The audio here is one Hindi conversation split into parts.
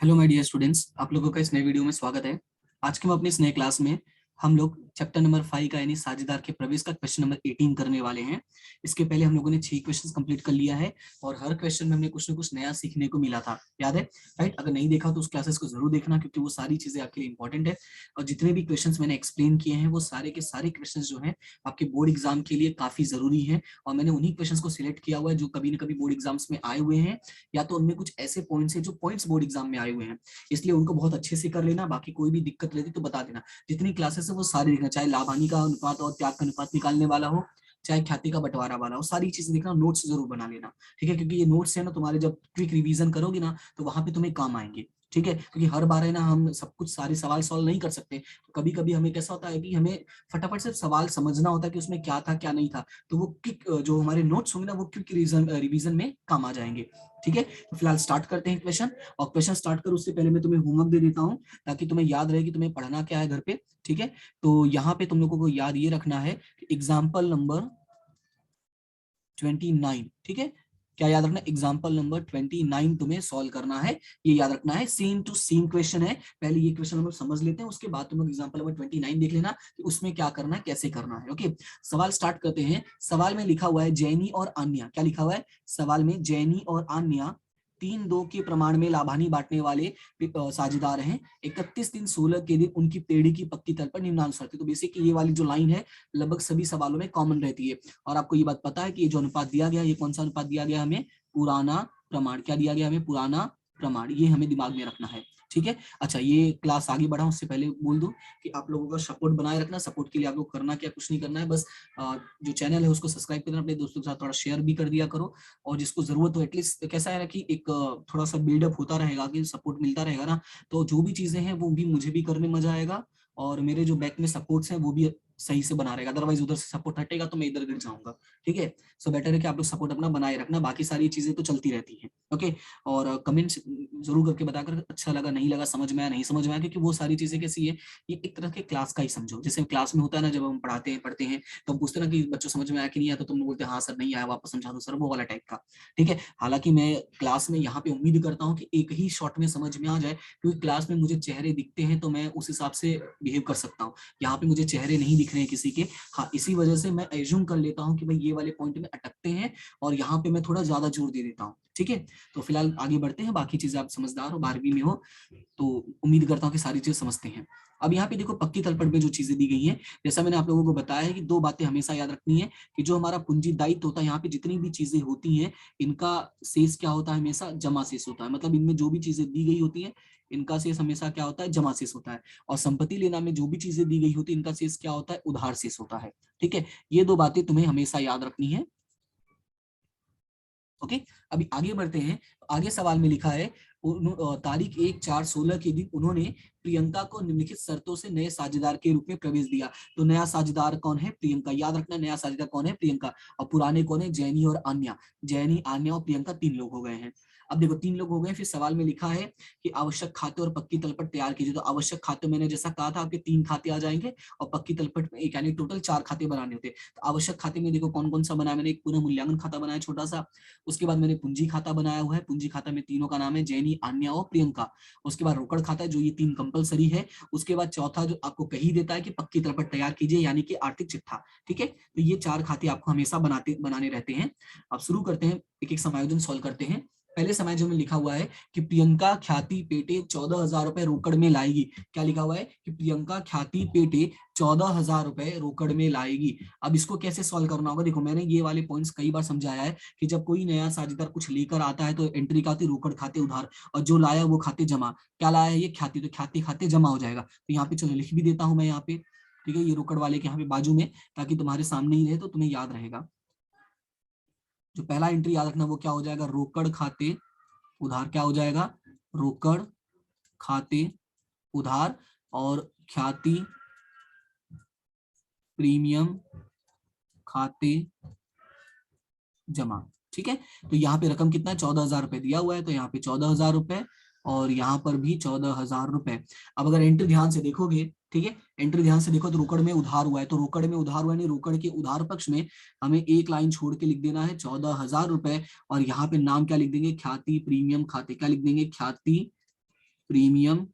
हेलो माय डियर स्टूडेंट्स, आप लोगों का इस नए वीडियो में स्वागत है। आज के हम अपने इस नए क्लास में हम लोग चैप्टर नंबर 5 का यानी साझेदार के प्रवेश का क्वेश्चन नंबर 18 करने वाले हैं। इसके पहले हम लोगों ने 6 क्वेश्चंस कंप्लीट कर लिया है और हर क्वेश्चन में हमने कुछ ना कुछ नया सीखने को मिला था, याद है? राइट? अगर नहीं देखा तो उस क्लासेस को जरूर देखना, क्योंकि वो सारी चीजें आपके लिए इंपॉर्टेंट है। और जितने भी क्वेश्चन मैंने एक्सप्लेन किए हैं वो सारे के सारे क्वेश्चन जो है आपके बोर्ड एग्जाम के लिए काफी जरूरी है। और मैंने उन्हीं क्वेश्चन को सिलेक्ट किया हुआ है जो कभी ना कभी बोर्ड एग्जाम्स में आए हुए हैं, या तो उनमें कुछ ऐसे पॉइंट्स हैं जो पॉइंट्स बोर्ड एग्जाम में आए हुए हैं, इसलिए उनको बहुत अच्छे से कर लेना। बाकी कोई भी दिक्कत रहती तो बता देना। जितनी क्लासेस है वो सारी देखना, चाहे लाभ हानि का अनुपात और त्याग का अनुपात निकालने वाला हो, चाहे ख्याति का बंटवारा वाला हो, सारी चीजें देखना। नोट्स जरूर बना लेना, ठीक है? क्योंकि ये नोट्स है ना, तुम्हारे जब क्विक रिवीजन करोगे ना तो वहां पे तुम्हें काम आएंगे, ठीक है? क्योंकि हर बार है ना हम सब कुछ सारे सवाल सॉल्व नहीं कर सकते। तो कभी कभी हमें कैसा होता है कि हमें फटाफट से सवाल समझना होता है कि उसमें क्या था क्या नहीं था, तो वो क्विक जो हमारे नोट्स होंगे ना वो क्विक रिवीजन में काम आ जाएंगे, ठीक है? तो फिलहाल स्टार्ट करते हैं क्वेश्चन। और क्वेश्चन स्टार्ट कर उससे पहले मैं तुम्हें होमवर्क दे देता हूँ, ताकि तुम्हें याद रहे कि तुम्हें पढ़ना क्या है घर पे, ठीक है? तो यहाँ पे तुम लोगों को याद ये रखना है कि एग्जाम्पल नंबर 29, ठीक है? क्या याद रखना? एग्जाम्पल नंबर 29 तुम्हें सॉल्व करना है, ये याद रखना है। सेम टू सेम क्वेश्चन है। पहले ये क्वेश्चन हम लोग समझ लेते हैं, उसके बाद तुम लोग एग्जाम्पल नंबर 29 देख लेना कि उसमें क्या करना है, कैसे करना है। ओके, सवाल स्टार्ट करते हैं। सवाल में लिखा हुआ है जैनी और आन्या। क्या लिखा हुआ है सवाल में? जैनी और आन्या 3-2 के प्रमाण में लाभानी बांटने वाले साझेदार हैं। 31-3-16 के दिन उनकी पेड़ी की पक्की तल पर निम्नानुसार थी। तो बेसिक ये वाली जो लाइन है लगभग सभी सवालों में कॉमन रहती है। और आपको ये बात पता है कि ये जो अनुपात दिया गया, ये कौन सा अनुपात दिया गया हमें? पुराना प्रमाण। क्या दिया गया हमें? पुराना प्रमाण। ये हमें दिमाग में रखना है, ठीक है? अच्छा, ये क्लास आगे बढ़ा उससे पहले बोल दूं कि आप लोगों का सपोर्ट बनाए रखना। सपोर्ट के लिए आप लोग करना क्या, कुछ नहीं करना है, बस जो चैनल है उसको सब्सक्राइब करना, अपने दोस्तों के साथ थोड़ा शेयर भी कर दिया करो। और जिसको जरूरत हो, एटलीस्ट कैसा है ना कि एक थोड़ा सा बिल्डअप होता रहेगा, कि सपोर्ट मिलता रहेगा ना, तो जो भी चीजें हैं वो भी मुझे भी करने में मजा आएगा, और मेरे जो बैक में सपोर्ट्स हैं वो भी सही से बना रहेगा। अदरवाइज उधर से सपोर्ट हटेगा तो मैं इधर गिर जाऊंगा, ठीक है? सो बेटर है कि आप लोग सपोर्ट अपना बनाए रखना, बाकी सारी चीजें तो चलती रहती हैं। ओके, और कमेंट्स जरूर करके बताकर अच्छा लगा, नहीं लगा, समझ में आया, नहीं समझ में आया, क्योंकि वो सारी चीजें कैसी है, ये एक तरह के क्लास का ही समझो। जैसे क्लास में होता है ना, जब हम पढ़ाते हैं पढ़ते हैं तो हम पूछते हैं ना कि बच्चों समझ में आया कि नहीं आया, तो तुम लोग बोलते हैं हाँ सर नहीं आया, वापस समझा दो सर, वो वाला टाइप का, ठीक है? हालांकि मैं क्लास में यहाँ पे उम्मीद करता हूँ कि एक ही शॉट में समझ में आ जाए, क्योंकि क्लास में मुझे चेहरे दिखते हैं तो मैं उस हिसाब से बिहेव कर सकता हूँ। यहाँ पे मुझे चेहरे नहीं दिख रहे हैं किसी के, हाँ, इसी वजह से मैं एज्यूम कर लेता हूँ कि भाई ये वाले पॉइंट में अटकते हैं, और यहाँ पे मैं थोड़ा ज्यादा जोर दे देता हूँ, ठीक है? तो फिलहाल आगे बढ़ते हैं। बाकी चीजें आप समझदार हो, 12वीं में हो, तो उम्मीद करता हूँ कि सारी चीजें समझते हैं। अब यहाँ पे देखो पक्की तलपट में जो चीजें दी गई हैं, जैसा मैंने आप लोगों को बताया है कि दो बातें हमेशा याद रखनी है, कि जो हमारा पूंजी दायित्व होता है, यहाँ पे जितनी भी चीजें होती हैं इनका शेष क्या होता है? हमेशा जमा शेष होता है। मतलब इनमें जो भी चीजें दी गई होती है इनका शेष हमेशा क्या होता है? जमा शेष होता है। और संपत्ति लेना में जो भी चीजें दी गई होती है इनका शेष क्या होता है? उधार शेष होता है, ठीक है? ये दो बातें तुम्हें हमेशा याद रखनी है। ओके, अभी आगे बढ़ते हैं। आगे सवाल में लिखा है तारीख 1/4/16 के दिन उन्होंने प्रियंका को निम्नलिखित शर्तों से नए साझेदार के रूप में प्रवेश दिया। तो नया साझेदार कौन है? प्रियंका। याद रखना, नया साझेदार कौन है? प्रियंका। और पुराने कौन है? जैनी और आन्या। जैनी, आन्या और प्रियंका 3 लोग हो गए हैं। अब देखो 3 लोग हो गए। फिर सवाल में लिखा है कि आवश्यक खाते और पक्की तलपट तैयार कीजिए। तो आवश्यक खाते मैंने जैसा कहा था आपके 3 खाते आ जाएंगे, और पक्की तलपट में यानी टोटल 4 खाते बनाने होते। तो आवश्यक खाते में देखो कौन कौन सा बनाया मैंने। एक पुनः मूल्यांकन खाता बनाया छोटा सा, उसके बाद मैंने पूंजी खाता बनाया हुआ है। पूंजी खाता में तीनों का नाम है जैनी, आन्या और प्रियंका। उसके बाद रोकड़ खाता है, जो ये 3 कंपलसरी है। उसके बाद चौथा जो आपको कही देता है कि पक्की तलपट तैयार कीजिए, यानी कि आर्थिक चिट्ठा, ठीक है? तो ये 4 खाते आपको हमेशा बनाने रहते हैं। अब शुरू करते हैं, एक एक समायोजन सॉल्व करते हैं। पहले समायोजन में लिखा हुआ है कि प्रियंका ख्याति पेटे 14,000 रुपए रोकड़ में लाएगी। क्या लिखा हुआ है? कि प्रियंका ख्याति पेटे 14,000 रुपए रोकड़ में लाएगी। अब इसको कैसे सॉल्व करना होगा? देखो मैंने ये वाले पॉइंट्स कई बार समझाया है कि जब कोई नया साझेदार कुछ लेकर आता है तो एंट्री का आती रोकड़ खाते उधार, और जो लाया वो खाते जमा। क्या लाया है? ये ख्याति, तो ख्याति खाते जमा हो जाएगा। तो यहाँ पे चलो लिख भी देता हूं मैं यहाँ पे, ठीक है? ये रोकड़ वाले के यहाँ पे बाजू में, ताकि तुम्हारे सामने ही रहे तो तुम्हें याद रहेगा। जो पहला एंट्री याद रखना वो क्या हो जाएगा? रोकड़ खाते उधार। क्या हो जाएगा? रोकड़ खाते उधार। और ख्याति प्रीमियम खाते जमा, ठीक है? तो यहाँ पे रकम कितना है? 14,000 रुपए दिया हुआ है, तो यहाँ पे 14,000 रुपए, और यहाँ पर भी 14,000 रुपए। अब अगर एंट्री ध्यान से देखोगे, ठीक है, एंट्री ध्यान से देखो तो रोकड़ में उधार हुआ है, तो रोकड़ में उधार हुआ है, रोकड़ के उधार पक्ष में हमें एक लाइन छोड़ के लिख देना है 14,000 रुपए। और यहाँ पे नाम क्या लिख देंगे? ख्याति प्रीमियम खाते। क्या लिख देंगे? ख्याति प्रीमियम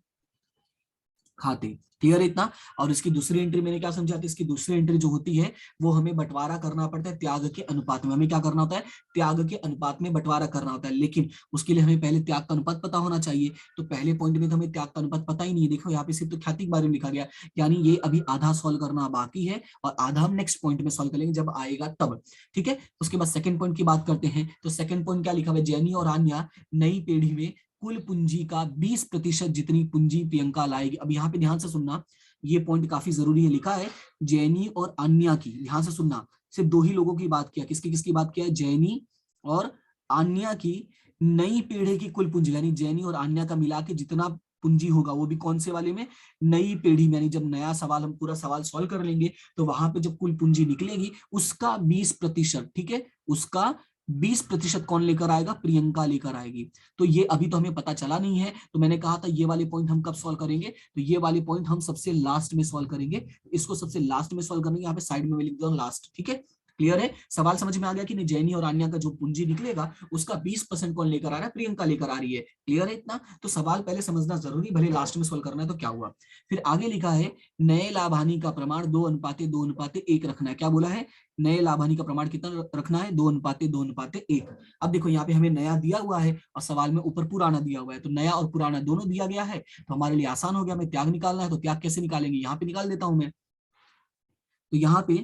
खाते। क्लियर है इतना। और इसकी दूसरी एंट्री मैंने क्या समझा था, इसकी दूसरी एंट्री जो होती है वो हमें बंटवारा करना पड़ता है त्याग के अनुपात में। हमें क्या करना होता है, त्याग के अनुपात में बंटवारा करना होता है, लेकिन उसके लिए हमें पहले त्याग का अनुपात पता होना चाहिए। तो पहले पॉइंट में तो हमें त्याग का अनुपात पता ही नहीं है। देखो यहाँ पे सिर्फ तो ख्याति के बारे में लिखा गया, यानी ये अभी आधा सॉल्व करना बाकी है और आधा हम नेक्स्ट पॉइंट में सॉल्व करेंगे जब आएगा तब। ठीक है, उसके बाद सेकंड पॉइंट की बात करते हैं। तो सेकंड पॉइंट क्या लिखा हुआ है, जैनी और आन्या नई पीढ़ी में कुल पूंजी का 20% जितनी पूंजी प्रियंका लाएगी। अब यहाँ पे ध्यान से सुनना, ये पॉइंट काफी जरूरी है। लिखा है जैनी और अन्या की, ध्यान से सुनना, सिर्फ दो ही लोगों की बात किया। किसकी किसकी बात किया है, जैनी और अन्या की नई पीढ़ी की कुल पूंजी, यानी जैनी और अन्या का मिला के जितना पूंजी होगा, वो भी कौन से वाले में, नई पीढ़ी में। यानी जब नया सवाल, हम पूरा सवाल सॉल्व कर लेंगे तो वहां पे जब कुल पूंजी निकलेगी उसका 20%, ठीक है, उसका 20% कौन लेकर आएगा, प्रियंका लेकर आएगी। तो ये अभी तो हमें पता चला नहीं है, तो मैंने कहा था ये वाले पॉइंट हम कब सॉल्व करेंगे, तो ये वाले पॉइंट हम सबसे लास्ट में सॉल्व करेंगे। इसको सबसे लास्ट में सॉल्व करेंगे, यहाँ पे साइड में मैं लिख दूं लास्ट। ठीक है, क्लियर है, सवाल समझ में आ गया कि नहीं। जैनी और आन्या का जो पूंजी निकलेगा उसका 20% कौन लेकर आ रहा है, प्रियंका लेकर आ रही है। क्लियर है इतना। तो सवाल पहले समझना जरूरी, भले लास्ट में सॉल्व करना है तो क्या हुआ। फिर आगे लिखा है नए लाभ हानि का प्रमाण 2:2:1 रखना है। क्या बोला है, नए लाभ हानि का प्रमाण कितना रखना है, 2:2:1। अब देखो यहाँ पे हमें नया दिया हुआ है और सवाल में ऊपर पुराना दिया हुआ है, तो नया और पुराना दोनों दिया गया है, तो हमारे लिए आसान हो गया। हमें त्याग निकालना है, तो त्याग कैसे निकालेंगे, यहाँ पे निकाल देता हूं मैं। तो यहाँ पे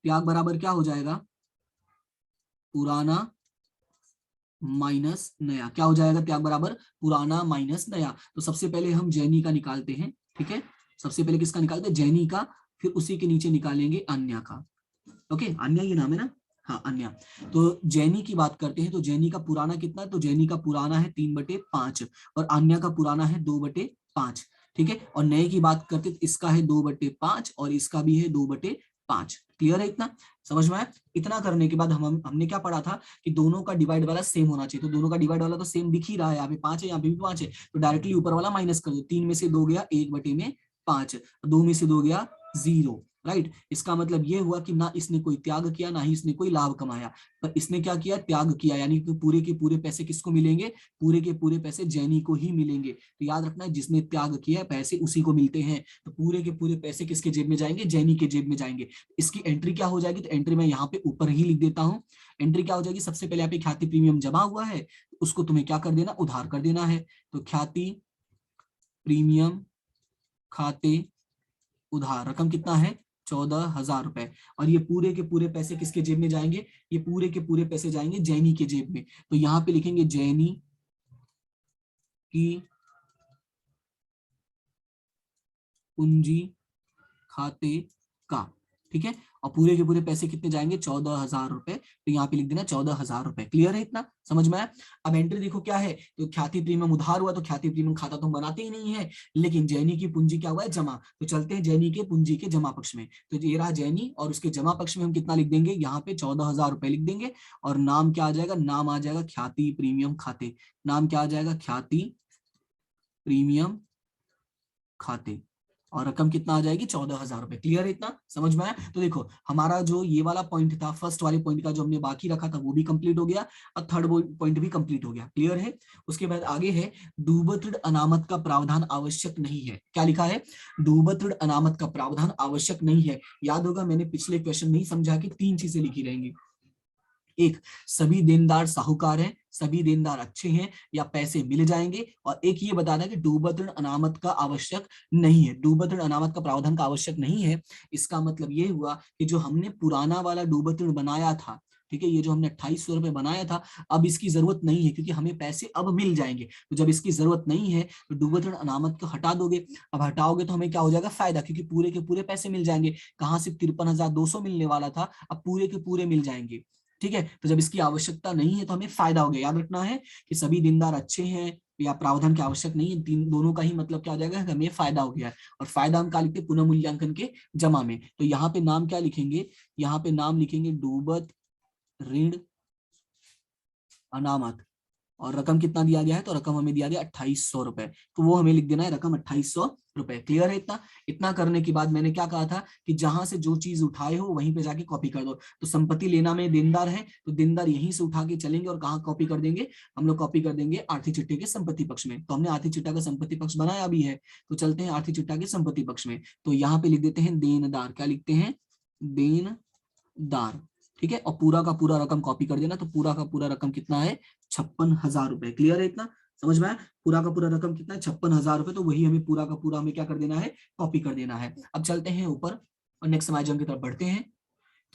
त्याग बराबर क्या हो जाएगा, पुराना माइनस नया। क्या हो जाएगा, त्याग बराबर पुराना माइनस नया। तो सबसे पहले हम जैनी का निकालते हैं। ठीक है, सबसे पहले किसका निकालते हैं, जैनी का, फिर उसी के नीचे निकालेंगे अन्या का। ओके, अन्या ये नाम है ना, हाँ अन्या। तो जैनी की बात करते हैं, तो जैनी का पुराना कितना है, तो जैनी का पुराना है 3/5 और अन्या का पुराना है 2/5। ठीक है, और नए की बात करते हैं तो इसका है 2/5 और इसका भी है 2/5। क्लियर है इतना, समझ में आया। इतना करने के बाद हमने क्या पढ़ा था कि दोनों का डिवाइड वाला सेम होना चाहिए। तो दोनों का डिवाइड वाला तो सेम दिख ही रहा है, यहाँ पे 5 है, यहाँ पे भी 5 है, तो डायरेक्टली ऊपर वाला माइनस कर दो। 3 में से 2 गया 1/5, 2 में से 2 गया 0। राइट, इसका मतलब ये हुआ कि ना इसने कोई त्याग किया, ना ही इसने कोई लाभ कमाया, पर इसने क्या किया, त्याग किया। यानी कि पूरे के पूरे पैसे किसको मिलेंगे, पूरे के पूरे पैसे जैनी को ही मिलेंगे। तो याद रखना है, जिसने त्याग किया पैसे उसी को मिलते हैं। तो पूरे के पूरे पैसे किसके जेब में जाएंगे, जैनी के जेब में जाएंगे। इसकी एंट्री क्या हो जाएगी, तो एंट्री मैं यहाँ पे ऊपर ही लिख देता हूँ। एंट्री क्या हो जाएगी, सबसे पहले यहाँ पे ख्याति प्रीमियम जमा हुआ है, उसको तुम्हें क्या कर देना, उधार कर देना है। तो ख्याति प्रीमियम खाते उधार, रकम कितना है, 14,000 रुपए। और ये पूरे के पूरे पैसे किसके जेब में जाएंगे, ये पूरे के पूरे पैसे जाएंगे जैनी के जेब में। तो यहाँ पे लिखेंगे जैनी की पूंजी खाते का। ठीक है, और पूरे के पूरे पैसे कितने जाएंगे, 14,000 रुपए। तो यहाँ पे लिख देना 14,000 रुपए। क्लियर है इतना, समझ में आया। अब एंट्री देखो क्या है, तो ख्याति प्रीमियम उधार हुआ, तो ख्याति प्रीमियम खाता तो हम बनाते ही नहीं है, लेकिन जैनी की पूंजी क्या हुआ है, जमा। तो चलते हैं जैनी के पूंजी के जमा पक्ष में। तो ये रहा जैनी, और उसके जमा पक्ष में हम कितना लिख देंगे, यहाँ पे 14,000 रुपए लिख देंगे। और नाम क्या आ जाएगा, नाम आ जाएगा ख्याति प्रीमियम खाते। नाम क्या आ जाएगा, ख्याति प्रीमियम खाते। और रकम कितना आ जाएगी, 14,000 रुपए। क्लियर है इतना, समझ में आया। तो देखो हमारा जो ये वाला पॉइंट था, फर्स्ट वाले पॉइंट का जो हमने बाकी रखा था वो भी कंप्लीट हो गया, और थर्ड पॉइंट भी कंप्लीट हो गया। क्लियर है। उसके बाद आगे है डूबत ऋण अनामत का प्रावधान आवश्यक नहीं है। क्या लिखा है, डूबत ऋण अनामत का प्रावधान आवश्यक नहीं है। याद होगा मैंने पिछले क्वेश्चन में ही समझा कि 3 चीजें लिखी रहेंगी। एक, सभी देनदार साहूकार हैं, सभी देनदार अच्छे हैं या पैसे मिल जाएंगे। और एक ये बताना कि डूबत ऋण अनामत का आवश्यक नहीं है, डूबत ऋण अनामत का प्रावधान का आवश्यक नहीं है। इसका मतलब ये हुआ कि जो हमने पुराना वाला डूबत ऋण बनाया था, ठीक है, ये जो हमने 2800 रुपए बनाया था, अब इसकी जरूरत नहीं है क्योंकि हमें पैसे अब मिल जाएंगे। तो जब इसकी जरूरत नहीं है तो डूबत ऋण अनामत को हटा दोगे। अब हटाओगे तो हमें क्या हो जाएगा, फायदा, क्योंकि पूरे के पूरे पैसे मिल जाएंगे। कहाँ से 53,200 मिलने वाला था, अब पूरे के पूरे मिल जाएंगे। ठीक है, तो जब इसकी आवश्यकता नहीं है तो हमें फायदा हो गया। याद रखना है कि सभी देनदार अच्छे हैं या प्रावधान की आवश्यक नहीं है, तीन दोनों का ही मतलब क्या हो जाएगा, हमें फायदा हो गया है। और फायदा हम क्या लिखते हैं, पुनः मूल्यांकन के जमा में। तो यहाँ पे नाम क्या लिखेंगे, यहाँ पे नाम लिखेंगे डूबत ऋण अनामत। और रकम कितना दिया गया है, तो रकम हमें दिया गया 2800 रुपए, तो वो हमें लिख देना है रकम 2800 रुपए। क्लियर है इतना? इतना करने के बाद मैंने क्या कहा था कि जहां से जो चीज उठाए हो वहीं पे जाके कॉपी कर दो। तो संपत्ति लेना में देनदार है, तो देनदार यहीं से उठा के चलेंगे और कहाँ कॉपी कर देंगे, हम लोग कॉपी कर देंगे आर्थिक चिट्ठे के संपत्ति पक्ष में। तो हमने आर्थिक चिट्ठा का संपत्ति पक्ष बनाया भी है, तो चलते हैं आर्थिक चिट्ठा के संपत्ति पक्ष में। तो यहाँ पे लिख देते हैं देनदार, क्या लिखते हैं, देनदार। ठीक है, और पूरा का पूरा रकम कॉपी कर देना, तो पूरा का पूरा रकम कितना है, 56,000 रुपए। क्लियर है इतना? समझ में आया? पूरा का पूरा रकम कितना है, 56,000 रुपए, तो वही हमें पूरा का पूरा हमें क्या कर देना है, कॉपी कर देना है। अब चलते हैं ऊपर और नेक्स्ट समायोजन की तरफ बढ़ते हैं।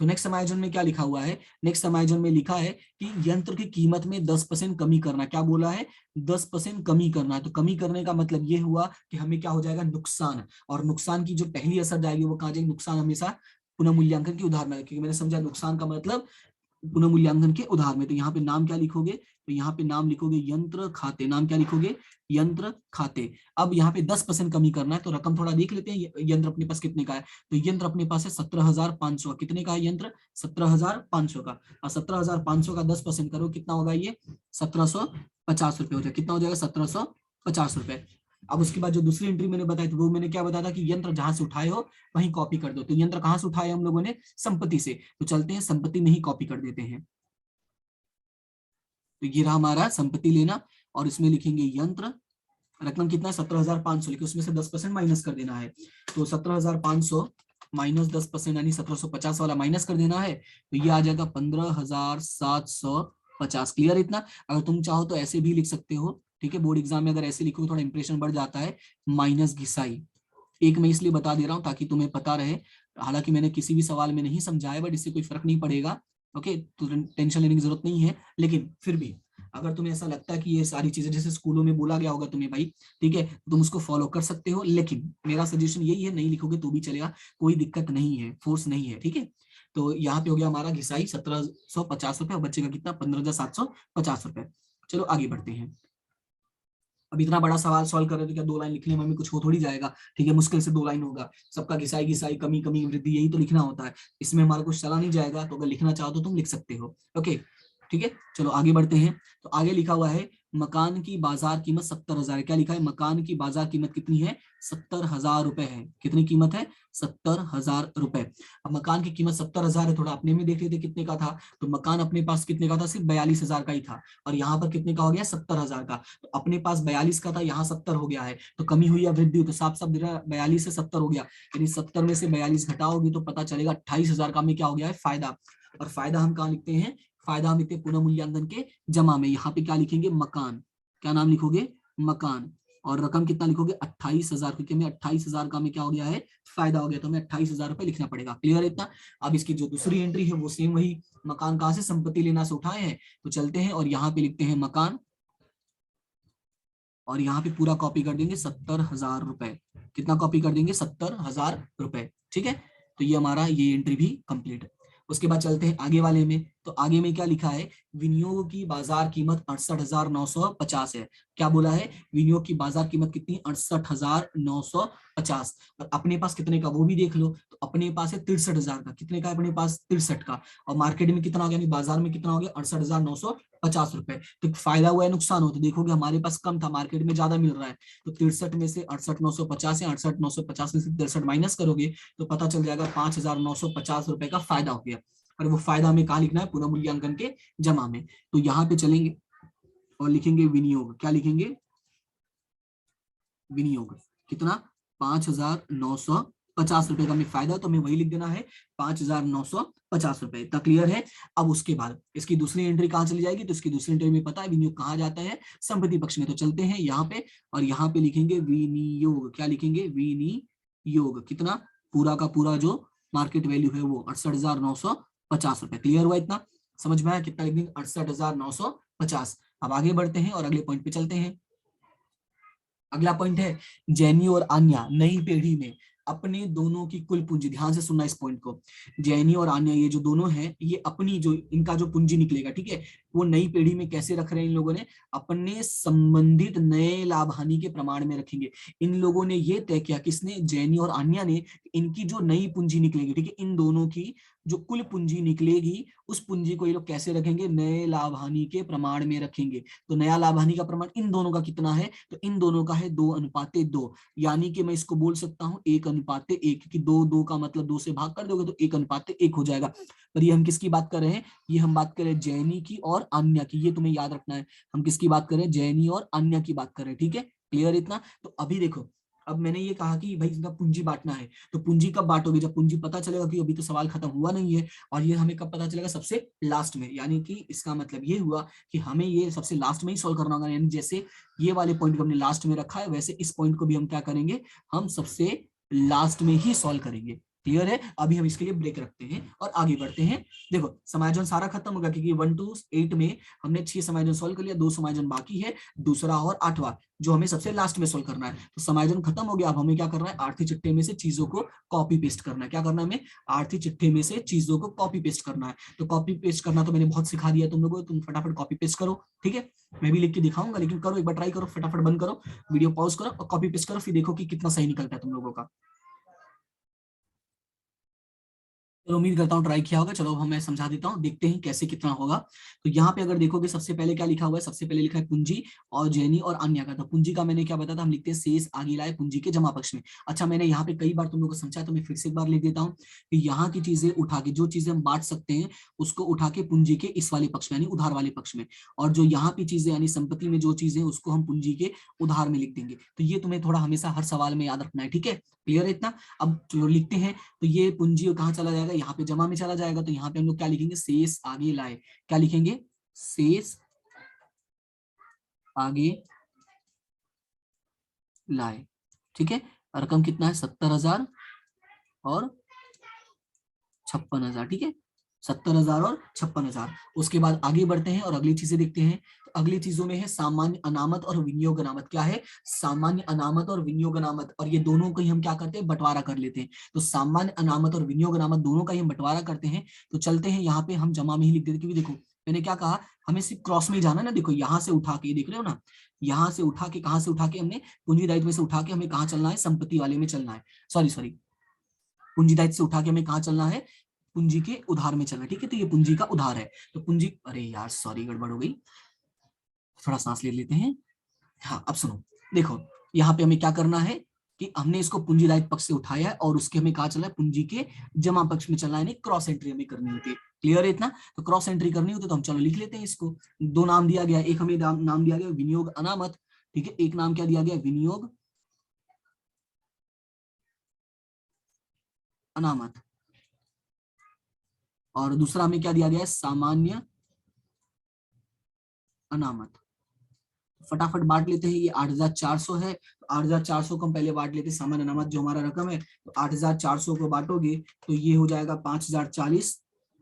तो नेक्स्ट समायोजन में क्या लिखा हुआ है, नेक्स्ट समायोजन में लिखा है कि यंत्र की कीमत में 10% कमी करना। क्या बोला है, 10% कमी करना है। तो कमी करने का मतलब ये हुआ कि हमें क्या हो जाएगा, नुकसान। और नुकसान की जो पहली असर जाएगी वो कहाँ जाएगी, नुकसान हमेशा पुनः मूल्यांकन की उधार में, क्योंकि मैंने समझा नुकसान का मतलब पुनः मूल्यांकन के उधार में। तो यहाँ पे नाम क्या लिखोगे, तो यहाँ पे नाम लिखोगे यंत्र खाते। नाम क्या लिखोगे, यंत्र खाते। अब यहाँ पे 10% कमी करना है, तो रकम थोड़ा देख लेते हैं यंत्र अपने पास कितने का है। तो यंत्र अपने पास है 17,500। कितने का है यंत्र, 17,500 का। और 17,500 का 10% करो, कितना होगा ये, 1750 रुपए हो जाएगा। कितना हो जाएगा, 1750 रुपए। अब उसके बाद जो दूसरी एंट्री मैंने बताई थी, वो मैंने क्या बताया था कि यंत्र जहां से उठाए हो वहीं कॉपी कर दो। तो यंत्र कहां से उठाए हम लोगों ने, संपत्ति से। तो चलते हैं संपत्ति में ही कॉपी कर देते हैं। तो ये रहा हमारा संपत्ति लेना, और इसमें लिखेंगे यंत्र, रकम कितना है 17,500, लेकिन उसमें से 10% माइनस कर देना है। तो 17,500 माइनस 10% यानी 1750 वाला माइनस कर देना है, तो ये आ जाएगा 15,750। क्लियर इतना? अगर तुम चाहो तो ऐसे भी लिख सकते हो, ठीक है, बोर्ड एग्जाम में अगर ऐसे लिखो थोड़ा इंप्रेशन बढ़ जाता है, माइनस घिसाई। एक मैं इसलिए बता दे रहा हूँ ताकि तुम्हें पता रहे, हालांकि मैंने किसी भी सवाल में नहीं समझाया, बट इससे कोई फर्क नहीं पड़ेगा। ओके, तो टेंशन लेने की जरूरत नहीं है। लेकिन फिर भी अगर तुम्हें ऐसा लगता है कि ये सारी चीजें जैसे स्कूलों में बोला गया होगा तुम्हें भाई, ठीक है, तुम उसको फॉलो कर सकते हो। लेकिन मेरा सजेशन यही है, नहीं लिखोगे तो भी चलेगा, कोई दिक्कत नहीं है, फोर्स नहीं है। ठीक है, तो यहाँ पे हो गया हमारा घिसाई 1750 रुपए, और बच्चे का कितना, 15,750 रुपए। चलो आगे बढ़ते हैं। अब इतना बड़ा सवाल सॉल्व कर रहे हो तो क्या 2 लाइन लिखने में हमें कुछ हो थोड़ी जाएगा, ठीक है, मुश्किल से 2 लाइन होगा। सबका घिसाई घिसाई कमी कमी वृद्धि यही तो लिखना होता है, इसमें हमारा कुछ चला नहीं जाएगा। तो अगर लिखना चाहो तो तुम लिख सकते हो। ओके, ठीक है, चलो आगे बढ़ते हैं। तो आगे लिखा हुआ है मकान की बाजार कीमत 70,000। क्या लिखा है, मकान की बाजार कीमत कितनी है, 70,000 रुपए है। कितनी कीमत है, 70,000 रुपए। अब मकान की कीमत 70,000 है, थोड़ा अपने में देख लेते कितने का था। तो मकान अपने पास कितने का था, सिर्फ 42,000 का ही था, और यहाँ पर कितने का हो गया, 70,000 का। तो अपने पास 42 का था, यहाँ 70 हो गया है, तो कमी हुई या वृद्धि हुई, तो साफ साफ दिख रहा है 42 से 70 हो गया। यानी 70 में से 42 घटाओगे तो पता चलेगा 28,000 का में क्या हो गया है, फायदा। और फायदा हम कहाँ लिखते हैं, फायदा हम लिखते हैं पुनः मूल्यांकन के जमा में। यहाँ पे क्या लिखेंगे, मकान। क्या नाम लिखोगे, मकान। और रकम कितना लिखोगे, 28,000, क्योंकि हमें 28,000 का में क्या हो गया है, फायदा हो गया, तो हमें 28,000 रुपए लिखना पड़ेगा। क्लियर है इतना? अब इसकी जो दूसरी एंट्री है वो सेम वही, मकान कहाँ से, संपत्ति लेना से उठाए हैं। तो चलते हैं और यहाँ पे लिखते हैं मकान, और यहाँ पे पूरा कॉपी कर देंगे 70,000 रुपए। कितना कॉपी कर देंगे, 70,000 रुपए। ठीक है, तो ये हमारा ये एंट्री भी कंप्लीट है। उसके बाद चलते हैं आगे वाले में। तो आगे में क्या लिखा है, विनियोग की बाजार कीमत 68,950 है। क्या बोला है, विनियोग की बाजार कीमत कितनी, 68,950। और अपने पास कितने का वो भी देख लो, तो अपने पास है 63,000 का। कितने का अपने पास, 63 का। और मार्केट में कितना हो गया, बाजार में कितना हो गया, 68,950 रुपए। तो फायदा हुआ है, नुकसान हो, तो देखोगे हमारे पास कम था, मार्केट में ज्यादा मिल रहा है। तो 63 में से 68,950 है, 68,950 में से 63 माइनस करोगे तो पता चल जाएगा 5,950 रुपए का फायदा हो गया। और वो फायदा हमें कहाँ लिखना है, पुनः मूल्यांकन के जमा में। तो यहाँ पे चलेंगे और लिखेंगे विनियोग। क्या लिखेंगे, विनियोग। कितना, 5,950 रुपए का हमें फायदा, तो हमें वही लिख देना है 5,950 रुपए। इतना क्लियर है? अब उसके बाद इसकी दूसरी एंट्री कहाँ चली जाएगी, तो इसकी दूसरी एंट्री में पता है विनियोग कहाँ जाता है, संपत्ति पक्ष में। तो चलते हैं यहाँ पे और यहाँ पे लिखेंगे विनियोग। क्या लिखेंगे, विनियोग। कितना, पूरा का पूरा जो मार्केट वैल्यू है वो 68,950 रुपए। क्लियर हुआ इतना? समझ में आया? कितना लिखेंगे, 68,950। अब आगे बढ़ते हैं और अगले पॉइंट पे चलते हैं। अगला पॉइंट है जैनी और आन्या नई पीढ़ी में अपने दोनों की कुल पूंजी। ध्यान से सुनना इस पॉइंट को, जैनी और आन्या ये जो दोनों हैं, ये अपनी जो इनका जो पूंजी निकलेगा, ठीक है, वो नई पीढ़ी में कैसे रख रहे हैं इन लोगों ने, अपने संबंधित नए लाभ हानि के प्रमाण में रखेंगे। इन लोगों ने ये तय किया, किसने, जैनी और आन्या ने, इनकी जो नई पूंजी निकलेगी, ठीक है, इन दोनों की जो कुल पूंजी निकलेगी उस पूंजी को ये लोग कैसे रखेंगे, नए लाभ हानि के प्रमाण में रखेंगे। तो नया लाभ हानि का प्रमाण इन दोनों का कितना है, तो इन दोनों का है 2:2, यानी कि मैं इसको बोल सकता हूं 1:1, कि 2 का मतलब 2 से भाग कर दोगे तो 1:1 हो जाएगा। पर ये हम किसकी बात कर रहे हैं, ये हम बात कर रहे हैं जैनी की और अन्य की, ये तुम्हें याद रखना है, हम किसकी बात कर रहे हैं, जैनी और अन्य की बात कर रहे हैं, ठीक है, क्लियर इतना। तो अभी देखो, अब मैंने ये कहा कि भाई इनका पूंजी बांटना है, तो पूंजी कब बांटोगे, जब पूंजी पता चलेगा, कि अभी तो सवाल खत्म हुआ नहीं है, और ये हमें कब पता चलेगा, सबसे लास्ट में। यानी कि इसका मतलब ये हुआ कि हमें ये सबसे लास्ट में ही सॉल्व करना होगा, यानी जैसे ये वाले पॉइंट को हमने लास्ट में रखा है, वैसे इस पॉइंट को भी हम क्या करेंगे, हम सबसे लास्ट में ही सॉल्व करेंगे। क्लियर है, अभी हम इसके लिए ब्रेक रखते हैं और आगे बढ़ते हैं। देखो समायोजन सारा खत्म होगा, क्योंकि 1 to 8 में हमने 6 समायोजन सॉल्व कर लिया, 2 समायोजन बाकी है, दूसरा और 8वां, जो हमें सबसे लास्ट में सॉल्व करना है। तो समायोजन खत्म हो गया, अब हमें क्या करना है, आरती चिट्ठे में से चीजों को कॉपी पेस्ट करना है। क्या करना है हमें, आरती चिट्ठे में से चीजों को कॉपी पेस्ट करना है। तो कॉपी पेस्ट करना तो मैंने बहुत सिखा दिया तुम लोगों को, तुम फटाफट कॉपी पेस्ट करो, ठीक है, मैं भी लिख के दिखाऊंगा, लेकिन करो एक बार, ट्राई करो, फटाफट बंद करो, वीडियो पॉज करो और कॉपी पेस्ट करो, फिर देखो कि कितना सही निकलता है तुम लोगों का। तो उम्मीद करता हूँ ट्राई किया होगा। चलो अब मैं समझा देता हूँ, देखते हैं कैसे कितना होगा। तो यहाँ पे अगर देखोगे, सबसे पहले क्या लिखा हुआ है, सबसे पहले लिखा है पूंजी और जैनी और अन्य का। तो पूंजी का मैंने क्या बताया था, हम लिखते हैं शेष आगे लाए पूंजी के जमा पक्ष में। अच्छा, मैंने यहाँ पे कई बार तुम लोगों को समझा, तो मैं फिर से एक बार लिख देता हूँ कि यहाँ की चीजें उठा के, जो चीजें हम बांट सकते हैं उसको उठा के पूंजी के इस वाले पक्ष में, यानी उधार वाले पक्ष में, और जो यहाँ की चीजें यानी संपत्ति में जो चीजें, उसको हम पूंजी के उधार में लिख देंगे। तो ये तुम्हें थोड़ा हमेशा हर सवाल में याद रखना है, ठीक है, क्लियर है इतना। अब चलो लिखते हैं। तो ये पूंजी कहाँ चला जाएगा, यहाँ पे जमा में चला जाएगा। तो यहाँ पे हम लोग क्या लिखेंगे, शेष आगे लाए, क्या लिखेंगे, शेष आगे लाए, ठीक है। रकम कितना है, 70,000 और 56,000, ठीक है, 70,000 और 56,000। उसके बाद आगे बढ़ते हैं और अगली चीजें देखते हैं। तो अगली चीजों में है सामान्य अनामत और विनियोग अनामत। क्या है, सामान्य अनामत और विनियोग अनामत, और ये दोनों को ही हम क्या करते हैं, बंटवारा कर लेते हैं। तो सामान्य अनामत और विनियोग अनामत दोनों का ही हम बंटवारा करते हैं। तो चलते हैं, यहाँ पे हम जमा में ही लिख देते हैं, क्योंकि देखो मैंने क्या कहा, हमें सिर्फ क्रॉस में ही जाना है ना। देखो यहाँ से उठा के, देख रहे हो ना, यहाँ से उठा के, कहाँ से उठा के, हमने पूंजी दायित्व में से उठा के हमें कहाँ चलना है, संपत्ति वाले में चलना है। सॉरी सॉरी, पूंजी दायित्व से उठा के हमें कहाँ चलना है, पूंजी के उधार में चलना है, ठीक है। तो ये पूंजी का उधार है। तो पूंजी, अरे यार सॉरी गड़बड़ हो गई, थोड़ा सांस ले लेते हैं। हाँ अब सुनो, देखो यहाँ पे हमें क्या करना है कि हमने इसको पूंजी दायित्व पक्ष से उठाया है और उसके हमें कहा चलना है, पूंजी के जमा पक्ष में चलना है, यानी क्रॉस एंट्री हमें करनी होती है। क्लियर है इतना। तो क्रॉस एंट्री करनी होती है, तो हम चलो लिख लेते हैं इसको। दो नाम दिया गया, एक हमें नाम दिया गया विनियोग अनामत, ठीक है, एक नाम क्या दिया गया, विनियोग अनामत, और दूसरा हमें क्या दिया गया है, सामान्य अनामत। फटाफट बांट लेते हैं, ये 8,400 है, तो 8,400 को हम पहले बांट लेते हैं, सामान्य अनामत जो हमारा रकम है। तो 8,400 को बांटोगे तो ये हो जाएगा 5,040,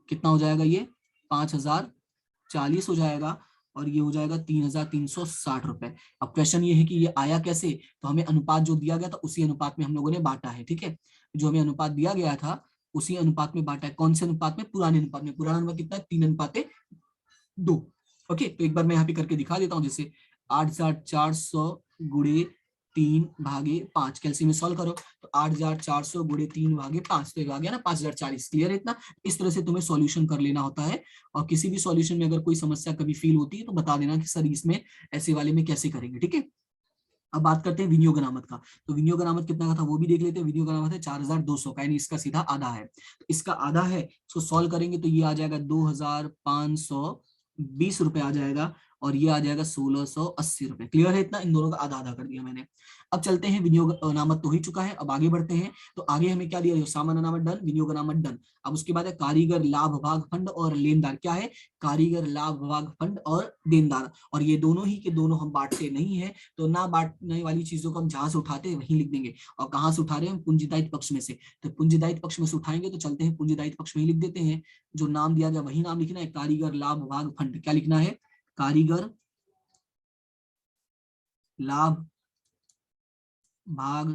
कितना हो जाएगा ये, 5,040 हो जाएगा, और ये हो जाएगा 3,360 रुपए। अब क्वेश्चन ये है कि ये आया कैसे, तो हमें अनुपात जो दिया गया था उसी अनुपात में हम लोगों ने बांटा है, ठीक है। जो हमें अनुपात दिया गया था उसी अनुपात में बांटा है। कौन से अनुपात में, पुराने अनुपात में। पुराना अनुपात कितना है, 3:2। ओके, तो एक बार मैं यहाँ पे करके दिखा देता हूँ। जैसे 8,400 गुणे 3/5, कैलसी में सॉल्व करो तो 8,400 गुणे 3/5, तो आ गया ना 5,040। क्लियर है इतना। इस तरह से तुम्हें सॉल्यूशन कर लेना होता है, और किसी भी सॉल्यूशन में अगर कोई समस्या कभी फील होती है तो बता देना कि सर इसमें ऐसे वाले में कैसे करेंगे, ठीक है। अब बात करते हैं विनियोग अनामत का। तो विनियोग अनामत कितना का था वो भी देख लेते हैं। विनियोग अनामत है 4,200 का, यानी इसका सीधा आधा है। तो इसका आधा है, इसको सॉल्व करेंगे तो ये आ जाएगा 2,520 रुपए आ जाएगा, और ये आ जाएगा 1,680 रुपए। क्लियर है इतना, इन दोनों का आधा आधा कर दिया मैंने। अब चलते हैं, विनियोग अनामत तो ही चुका है, अब आगे बढ़ते हैं। तो आगे हमें क्या दिया, सामान्य अनामत डन, विनियोग अनामत डन। अब उसके बाद है कारीगर लाभ भाग फंड और लेनदार। क्या है, कारीगर लाभ भाग फंड और देनदार, और ये दोनों ही के दोनों हम बांटते नहीं है, तो ना बांटने वाली चीजों को हम जहां से उठाते हैं वहीं लिख देंगे। और कहां से उठा रहे हैं हम, पूंजीदायित्व पक्ष में से। तो पूंजीदायित्व पक्ष में से उठाएंगे तो चलते हैं पूंजीदायित्व पक्ष में ही लिख देते हैं। जो नाम दिया गया वही नाम लिखना है, कारीगर लाभ भाग फंड। क्या लिखना है, कारीगर लाभ भाग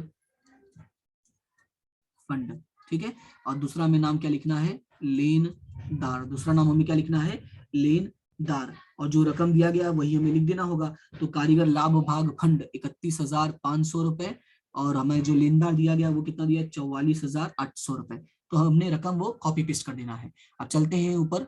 फंड, ठीक है। और दूसरा में नाम क्या लिखना है, लेनदार। दूसरा नाम हमें क्या लिखना है, लेनदार। दार, और जो रकम दिया गया वही हमें लिख देना होगा। तो कारीगर लाभ भाग फंड 31,500 रुपए, और हमें जो लेनदार दिया गया वो कितना दिया, 44,800 रुपए। तो हमने रकम वो कॉपी पेस्ट कर देना है। अब चलते हैं ऊपर।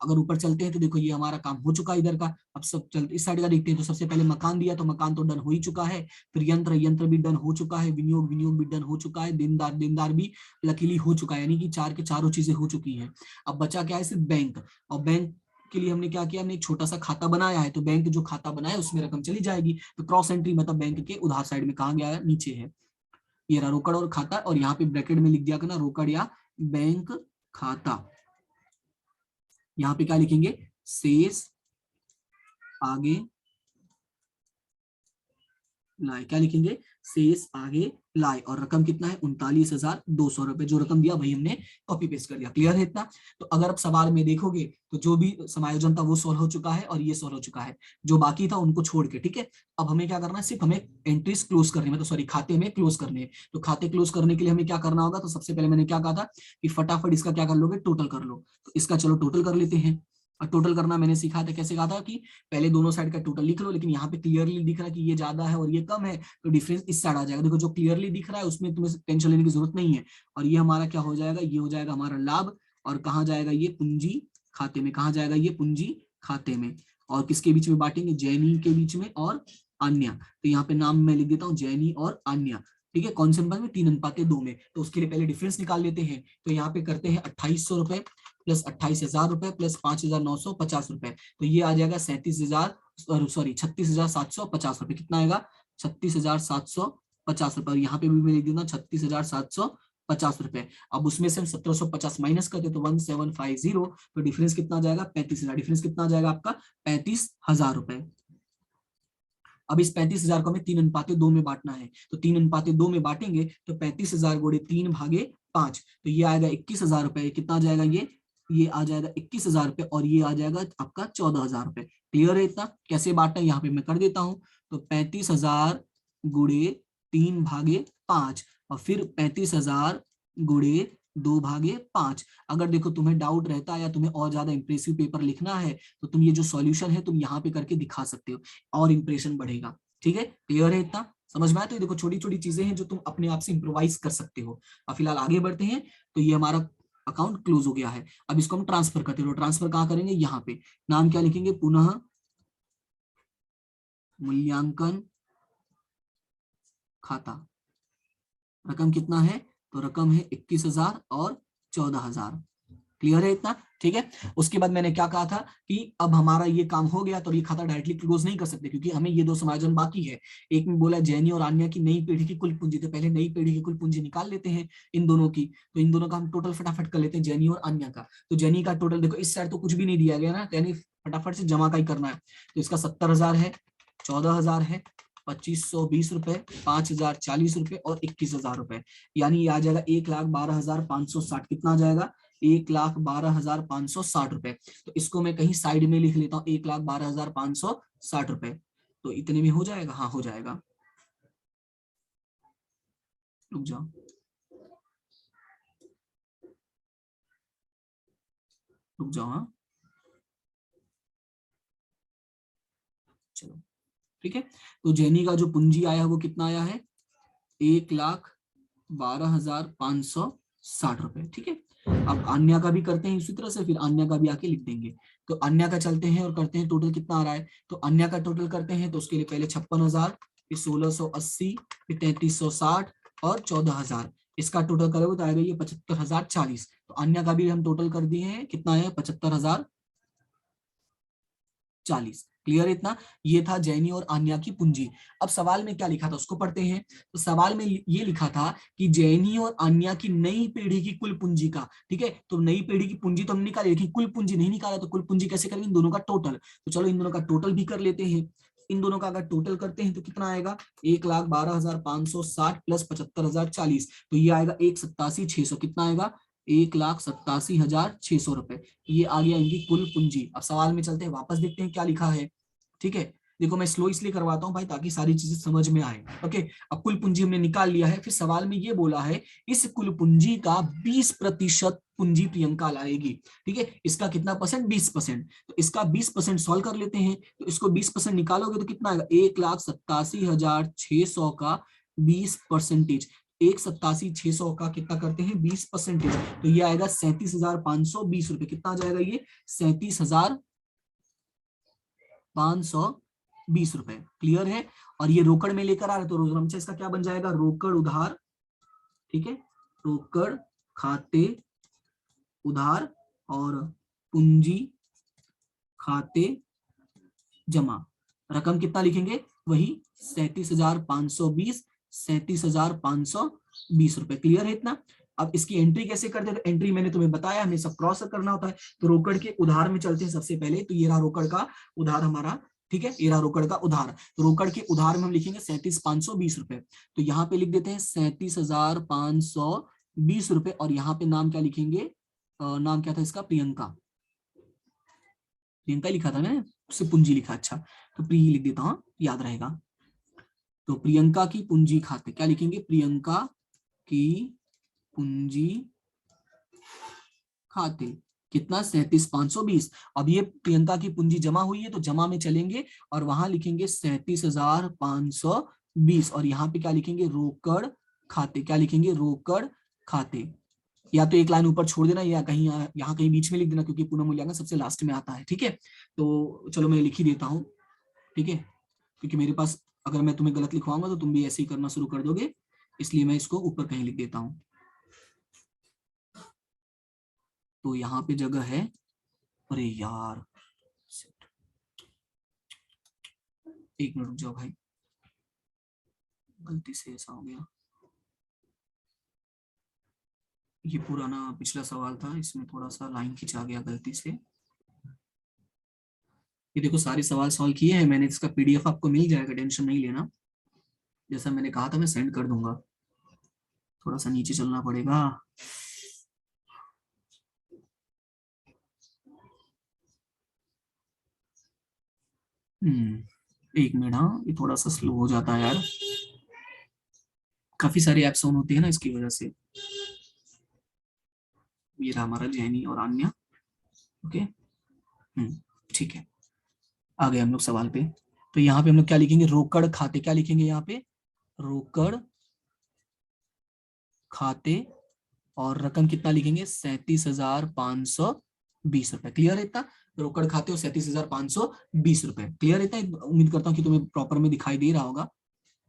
अगर ऊपर चलते हैं तो देखो ये हमारा काम हो चुका है इधर का। अब सब चलते इस साइड का देखते हैं। तो सबसे पहले मकान दिया, तो मकान तो डन हो ही चुका है। फिर यंत्र, यंत्र भी डन हो चुका है। विनियोग, विनियोग भी डन हो चुका है। देनदार, देनदार भी लकीली हो चुका है, यानी कि चार के चारों चीजें हो चुकी हैं। अब बचा क्या है, सिर्फ बैंक। और बैंक के लिए हमने क्या किया, हमने एक छोटा सा खाता बनाया है। तो बैंक जो खाता बनाया है उसमें रकम चली जाएगी। तो क्रॉस एंट्री मतलब बैंक के उधार साइड में कहा गया है, नीचे है। ये रहा रोकड़ और खाता, और यहाँ पे ब्रैकेट में लिख दिया करना रोकड़ या बैंक खाता। यहाँ पे क्या लिखेंगे, शेष आगे लाए, क्या लिखेंगे, शेष आगे लाए, और रकम कितना है 39,200 रुपए। जो रकम दिया वही हमने कॉपी पेस्ट कर दिया। क्लियर है इतना। तो अगर आप सवाल में देखोगे तो जो भी समायोजन था वो सॉल्व हो चुका है, और ये सॉल्व हो चुका है, जो बाकी था उनको छोड़ के। ठीक है, अब हमें क्या करना है, सिर्फ हमें एंट्रीज क्लोज करनी है, तो सॉरी खाते में क्लोज करने हैं। तो खाते क्लोज करने के लिए हमें क्या करना होगा, तो सबसे पहले मैंने क्या कहा था कि फटाफट इसका क्या कर लोगे, टोटल कर लो। तो इसका चलो टोटल कर लेते हैं। और टोटल करना मैंने सीखा था, कैसे कहा था कि पहले दोनों साइड का टोटल लिख लो, लेकिन यहाँ पे क्लियरली दिख रहा है कि ये ज्यादा है और ये कम है, तो डिफरेंस इस साइड आ जाएगा। देखो जो क्लियरली दिख रहा है उसमें तुम्हें टेंशन लेने की जरूरत नहीं है। और ये हमारा क्या हो जाएगा, ये हो जाएगा हमारा लाभ। और कहाँ जाएगा ये, पूंजी खाते में। कहाँ जाएगा ये, पूंजी खाते में। और किसके बीच में बांटेंगे, जैनी के बीच में और अन्य। तो यहाँ पे नाम मैं लिख देता हूँ जैनी और अन्य। ठीक है, कौन से अनुपात में, 3:2 में। तो उसके लिए पहले डिफरेंस निकाल लेते हैं। तो यहाँ पे करते हैं 2800 रुपए प्लस 28,000 रुपए प्लस 5,950 रुपए। तो ये आ जाएगा 36,750 रुपए। कितना आएगा, 36,750 रुपए। और यहाँ पे भी मैं लिख दूंगा 36,750 रुपए। अब उसमें से हम 1,750 माइनस करते तो 1,750। तो डिफरेंस कितना आ जाएगा, 35,000। डिफरेंस कितना आ जाएगा आपका, 35,000 रुपए। अब इस 35,000 को हमें 3:2 में बांटना है। तो 3:2 में बांटेंगे तो 35,000 गुणे 3/5, तो ये आएगा 21,000 रुपए। कितना आ जाएगा ये आ जाएगा 21,000 रुपए, और ये आ जाएगा आपका 14,000 रुपए। क्लियर है इतना। कैसे बांटना है यहाँ पे मैं कर देता हूँ। तो 35,000 गुणे 3/5, और फिर 35,000 गुणे 2/5। अगर देखो तुम्हें डाउट रहता है या तुम्हें और ज्यादा इंप्रेसिव पेपर लिखना है, तो तुम ये जो सॉल्यूशन है तुम यहाँ पे करके दिखा सकते हो, और इंप्रेशन बढ़ेगा। ठीक है, क्लियर है इतना, समझ में आया। तो ये देखो छोटी छोटी चीजें हैं जो तुम अपने आप से इम्प्रोवाइज कर सकते हो। अब फिलहाल आगे बढ़ते हैं। तो ये हमारा अकाउंट क्लोज हो गया है। अब इसको हम ट्रांसफर करते हैं। ट्रांसफर कहाँ करेंगे, यहाँ पे। नाम क्या लिखेंगे, पुनः मूल्यांकन खाता। रकम कितना है, तो रकम है 21,000 और 14,000। क्लियर है इतना। ठीक है, उसके बाद मैंने क्या कहा था कि अब हमारा ये काम हो गया, तो ये खाता डायरेक्टली क्लोज नहीं कर सकते, क्योंकि हमें ये दो समायोजन बाकी है। एक में बोला जैनी और आन्या की नई पीढ़ी की कुल पूंजी। तो पहले नई पीढ़ी की कुल पूंजी निकाल लेते हैं इन दोनों की। तो इन दोनों का हम टोटल फटाफट कर लेते हैं, जैनी और आन्या का। तो जैनी का टोटल देखो, इस साइड तो कुछ भी नहीं दिया गया ना, यानी फटाफट से जमा का ही करना है। तो इसका 70,000 है, 14,000 है, 2,520 रुपए, 5,040 रुपए और 21,000 रुपए। यानी ये आ जाएगा 1,12,560। कितना आ जाएगा, 1,12,560 रुपए। तो इसको मैं कहीं साइड में लिख लेता हूँ, 1,12,560 रुपए। तो इतने में हो जाएगा, हाँ हो जाएगा। रुक जाओ, रुक जाओ, हाँ चलो ठीक है। तो जैनी का जो पूंजी आया है वो कितना आया है, 1,12,560 रुपए। ठीक है, अब अन्य का भी करते हैं इसी तरह से, फिर अन्य का भी आके लिख देंगे। तो अन्य का चलते हैं और करते हैं, टोटल कितना आ रहा है। तो अन्य का टोटल करते हैं, तो उसके लिए पहले 56,000, फिर 1,680, फिर 3,360 और 14,000। इसका टोटल करोगे तो आएगा ये 75,040। तो अन्य का भी हम टोटल कर दिए हैं, कितना है 75,040। क्लियर इतना। ये था जैनी और आन्या की पूंजी। अब सवाल में क्या लिखा था उसको पढ़ते हैं। तो सवाल में ये लिखा था कि जैनी और आन्या की नई पीढ़ी की कुल पूंजी का। ठीक है, तो नई पीढ़ी की पूंजी तो हम निकाले, लेकिन कुल पूंजी नहीं निकाला। तो कुल पूंजी कैसे करेंगे, इन दोनों का टोटल। तो चलो इन दोनों का टोटल भी कर लेते हैं। इन दोनों का अगर टोटल करते हैं तो कितना आएगा, 1,12,560 प्लस 75,040। तो ये आएगा 1,87,600। कितना आएगा, 1,87,600 रुपए। ये आ गया इनकी कुल पूंजी। अब सवाल में चलते हैं, वापस देखते हैं क्या लिखा है। ठीक है, देखो मैं स्लो इसलिए करवाता हूं भाई ताकि सारी चीजें समझ में आए। ओके, अब कुल पूंजी हमने निकाल लिया है, फिर सवाल में ये बोला है इस कुल पूंजी का 20% पूंजी प्रियंका लाएगी। ठीक है, इसका कितना परसेंट? 20%। तो इसका 20% सॉल्व कर लेते हैं। तो इसको 20% निकालोगे तो कितना आएगा? 1,87,600 का 20%। 1,87,600 का कितना करते हैं? 20%। तो ये आएगा 37,520 रुपए। कितना आ जाएगा ये? 37,520 रुपए। क्लियर है? और ये रोकड़ में लेकर आ रहे तो रोजमर्रा इसका क्या बन जाएगा? रोकड़ उधार। ठीक है, रोकड़ खाते उधार और पूंजी खाते जमा। रकम कितना लिखेंगे? वही 37,520, 37,520 रुपए। क्लियर है इतना? अब इसकी एंट्री कैसे करते हैं? तो एंट्री मैंने तुम्हें बताया हमें सब क्रॉस करना होता है। तो रोकड़ के उधार में चलते हैं सबसे पहले। तो ये रहा रोकड़ का उधार हमारा। ठीक है, ये रहा रोकड़ का उधार। तो रोकड़ के उधार में हम लिखेंगे 37,520 रुपए। तो यहाँ पे लिख देते हैं 37,520 रुपए। और यहाँ पे नाम क्या लिखेंगे? नाम क्या था इसका? प्रियंका। प्रियंका लिखा था मैंने, उससे पूंजी लिखा। अच्छा, तो प्री लिख देता हूं, याद रहेगा। तो प्रियंका की पूंजी खाते क्या लिखेंगे? प्रियंका की पूंजी खाते कितना? 37,520। अब ये प्रियंका की पूंजी जमा हुई है तो जमा में चलेंगे और वहां लिखेंगे 37,520। और यहाँ पे क्या लिखेंगे? रोकड़ खाते। क्या लिखेंगे? रोकड़ खाते। या तो एक लाइन ऊपर छोड़ देना या कहीं यहाँ कहीं बीच में लिख देना, क्योंकि पुनः मूल्यांकन सबसे लास्ट में आता है। ठीक है, तो चलो मैं लिख ही देता हूँ। ठीक है, क्योंकि मेरे पास अगर मैं तुम्हें गलत लिखवाऊंगा तो तुम भी ऐसे ही करना शुरू कर दोगे, इसलिए मैं इसको ऊपर कहीं लिख देता हूं। तो यहाँ पे जगह है, अरे यार एक मिनट रुक जाओ भाई, गलती से ऐसा हो गया। ये पुराना पिछला सवाल था, इसमें थोड़ा सा लाइन खिंचा गया गलती से। ये देखो सारे सवाल सॉल्व किए हैं मैंने, इसका पीडीएफ आपको मिल जाएगा, टेंशन नहीं लेना। जैसा मैंने कहा था मैं सेंड कर दूंगा। थोड़ा सा नीचे चलना पड़ेगा। एक मिनट, हाँ ये थोड़ा सा स्लो हो जाता है यार, काफी सारे ऐप्स ऑन होते हैं ना इसकी वजह से। ये रहा हमारा जैनी और आन्या। ओके, ठीक है, आ गए हम लोग सवाल पे। तो यहाँ पे हम लोग क्या लिखेंगे? रोकड़ खाते। क्या लिखेंगे यहाँ पे? रोकड़ खाते। और रकम कितना लिखेंगे? 37,520 रुपए। क्लियर है इतना? रोकड़ खाते और 37,520 रुपए। क्लियर है इतना? उम्मीद करता हूँ कि तुम्हें प्रॉपर में दिखाई दे रहा होगा।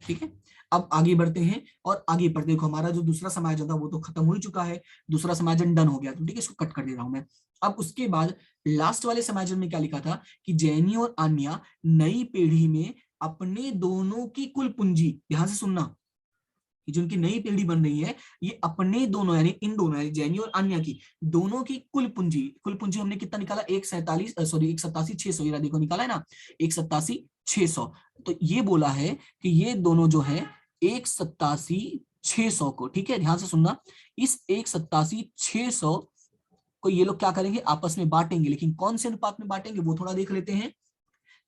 ठीक है, अब आगे बढ़ते हैं और आगे बढ़ते। देखो हमारा जो दूसरा समायोजन था वो तो खत्म हो ही चुका है, दूसरा समायोजन डन हो गया। तो ठीक है, इसको कट कर दे रहा हूं मैं। अब उसके बाद लास्ट वाले समायोजन में क्या लिखा था कि जैनी और आन्या नई पीढ़ी में अपने दोनों की कुल पूंजी, ध्यान से सुनना, जो उनकी नई पीढ़ी बन रही है, ये अपने दोनों यानी इन दोनों यानी जैनी और आन्या की दोनों की कुल पूंजी। कुल पूंजी हमने कितना निकाला? 1,87,600। ये देखो निकाला है ना, 1,87,600। तो ये बोला है कि ये दोनों जो है 1,87,600 को, ठीक है ध्यान से सुनना, इस 1,87,600 को ये लोग क्या करेंगे? आपस में बांटेंगे। लेकिन कौन से अनुपात में बांटेंगे वो थोड़ा देख लेते हैं।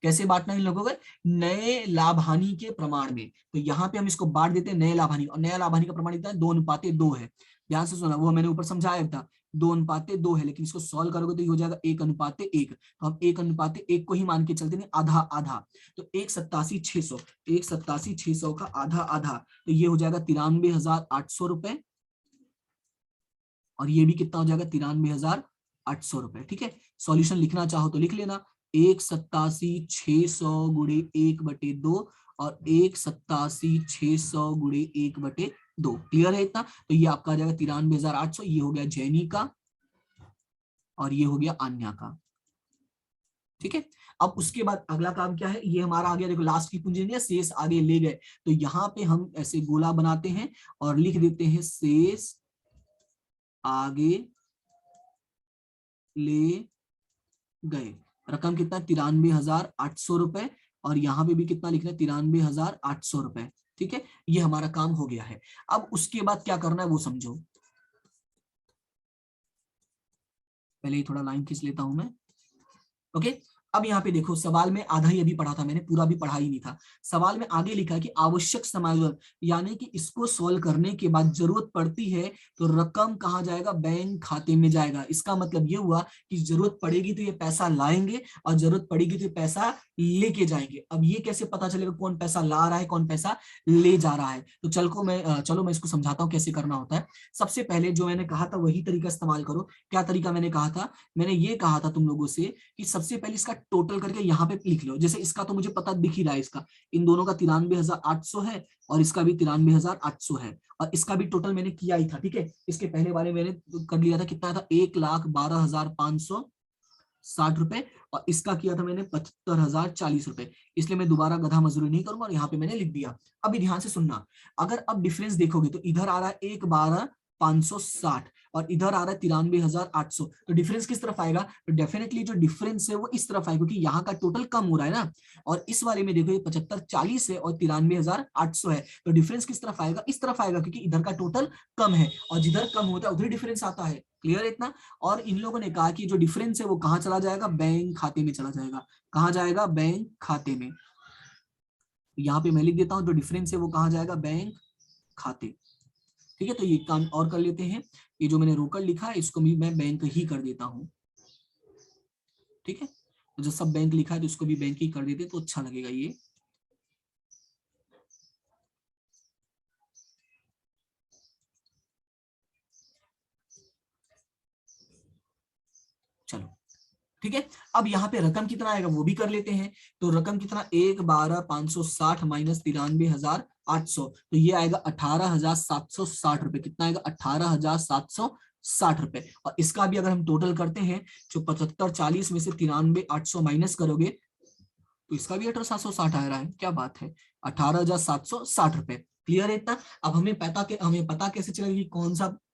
कैसे बांटना इन लोगों को? नए लाभ हानि के प्रमाण में। तो यहाँ पे हम इसको बांट देते हैं नए लाभ हानि, और नया लाभ हानि का प्रमाण कितना है? 2:2 है। ध्यान से सुना, वो मैंने ऊपर समझाया था, 2:2 है। लेकिन इसको सॉल्व करोगे तो ये हो जाएगा 1:1। तो हम 1:1 को ही मान के चलते, नहीं आधा आधा। तो 1,87,600, 1,87,600 का आधा आधा, तो ये हो जाएगा 93,800 रुपए। और ये भी कितना हो जाएगा? 93,800 रुपए। ठीक है, सॉल्यूशन लिखना चाहो तो लिख लेना, 1,87,600 गुणे 1/2 और 1,87,600 गुणे 1/2। क्लियर है इतना? तो ये आपका आ जाएगा 93,800। ये हो गया जैनी का और ये हो गया आन्या का। ठीक है, अब उसके बाद अगला काम क्या है? ये हमारा आ गया, देखो लास्ट की पूंजी नहीं है, शेष आगे ले गए। तो यहाँ पे हम ऐसे गोला बनाते हैं और लिख देते हैं शेष आगे ले गए। रकम कितना? 93,800 रुपए। और यहाँ पे भी कितना लिखना है? 93,800 रुपए। ठीक है, ये हमारा काम हो गया है। अब उसके बाद क्या करना है वो समझो। पहले ही थोड़ा लाइन खींच लेता हूं मैं। ओके, अब यहाँ पे देखो सवाल में आधा ही अभी पढ़ा था मैंने, पूरा भी पढ़ा ही नहीं था। सवाल में आगे लिखा है कि आवश्यक समायोजन, यानी कि इसको सॉल्व करने के बाद जरूरत पड़ती है तो रकम कहाँ जाएगा, बैंक खाते में जाएगा। इसका मतलब ये हुआ कि जरूरत पड़ेगी तो ये पैसा लाएंगे और जरूरत पड़ेगी तो ये पैसा लेके जाएंगे। अब ये कैसे पता चलेगा कौन पैसा ला रहा है कौन पैसा ले जा रहा है, तो चलो मैं इसको समझाता हूँ कैसे करना होता है। सबसे पहले जो मैंने कहा था वही तरीका इस्तेमाल करो। क्या तरीका मैंने कहा था, मैंने ये कहा था तुम लोगों से कि सबसे पहले इसका टोटल करके यहाँ पे लिख लो। जैसे इसका तो मुझे पता दिख ही रहा है, इसका इन दोनों का 93,800 है और इसका भी 93,800 है, और इसका भी टोटल मैंने किया ही था। ठीक है, इसके पहले वाले मैंने कर लिया था, कितना था, 1,12,560 रुपए, और इसका किया था मैंने 75,040 रुपए। इसलिए मैं दोबारा गधा मजदूरी नहीं करूंगा और यहाँ पे मैंने लिख दिया। अभी ध्यान से सुनना, अगर अब डिफरेंस देखोगे तो इधर आ रहा है 1,12,560 और इधर आ रहा है 93,800, तो डिफरेंस किस तरफ आएगा, तो डेफिनेटली जो डिफरेंस है वो इस तरफ आएगा, क्योंकि यहाँ का टोटल कम हो रहा है ना। और इस वाले में देखो ये 75,40 है और 93,800 है, तो डिफरेंस किस तरफ आएगा, इस तरफ आएगा, क्योंकि इधर का टोटल कम है और जिधर कम होता है उधर डिफरेंस आता है। क्लियर है इतना। और इन लोगों ने कहा कि जो डिफरेंस है वो कहाँ चला जाएगा, बैंक खाते में चला जाएगा। कहाँ जाएगा, बैंक खाते में। यहाँ पे मैं लिख देता हूँ जो डिफरेंस है वो कहाँ जाएगा, बैंक खाते। ठीक है, तो ये काम और कर लेते हैं, ये जो मैंने रोकड़ लिखा है इसको भी मैं बैंक ही कर देता हूँ। ठीक है, तो जो सब बैंक लिखा है तो इसको भी बैंक ही कर देते तो अच्छा लगेगा ये। चलो ठीक है, अब यहाँ पे रकम कितना आएगा वो भी कर लेते हैं। तो रकम कितना, 1,12,560 माइनस 93,800, तो ये आएगा 18,760 रुपए। कितना आएगा, 18,760 रुपए। और इसका भी अगर हम टोटल करते हैं, जो 75,40 में से 93,800 माइनस करोगे तो इसका भी 18,760 आ रहा है। क्या बात है, 18,760 रुपए। क्लियर है इतना। अब हमें पता कैसे चलेगा कि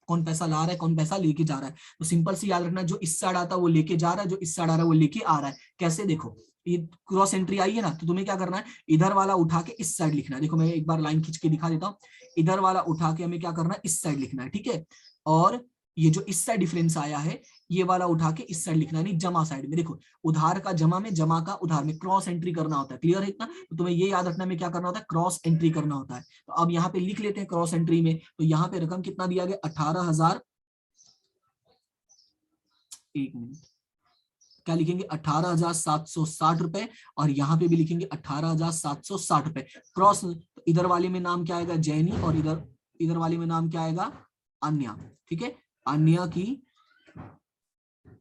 कौन पैसा ला रहा है कौन पैसा लेके जा रहा है। तो सिंपल सी याद रखना, जो इस साइड आता है वो लेके जा रहा है, जो इस साइड आ रहा है वो लेके आ रहा है। कैसे, देखो ये क्रॉस एंट्री आई है ना, तो तुम्हें क्या करना है, इधर वाला उठा के इस साइड लिखना है। देखो मैं एक बार लाइन खींच के दिखा देता हूँ, इधर वाला उठा के हमें क्या करना है, इस साइड लिखना है। ठीक है, और ये जो इस साइड डिफरेंस आया है ये वाला उठा के इस साइड लिखना है, नहीं जमा साइड में। देखो उधार का जमा में, जमा का उधार में क्रॉस एंट्री करना होता है। क्लियर है इतना। तो तुम्हें ये याद रखना में क्या करना होता है, क्रॉस एंट्री करना होता है। तो अब यहाँ पे लिख लेते हैं क्रॉस एंट्री में, तो यहाँ पे रकम कितना दिया गया, 18,000, एक मिनट, क्या लिखेंगे, 18,760 रुपए, और यहाँ पे भी लिखेंगे 18,760 रुपए। क्रॉस, तो इधर वाले में नाम क्या आएगा, जैनी, और इधर इधर वाले में नाम क्या आएगा, अन्य। ठीक है, अन्य की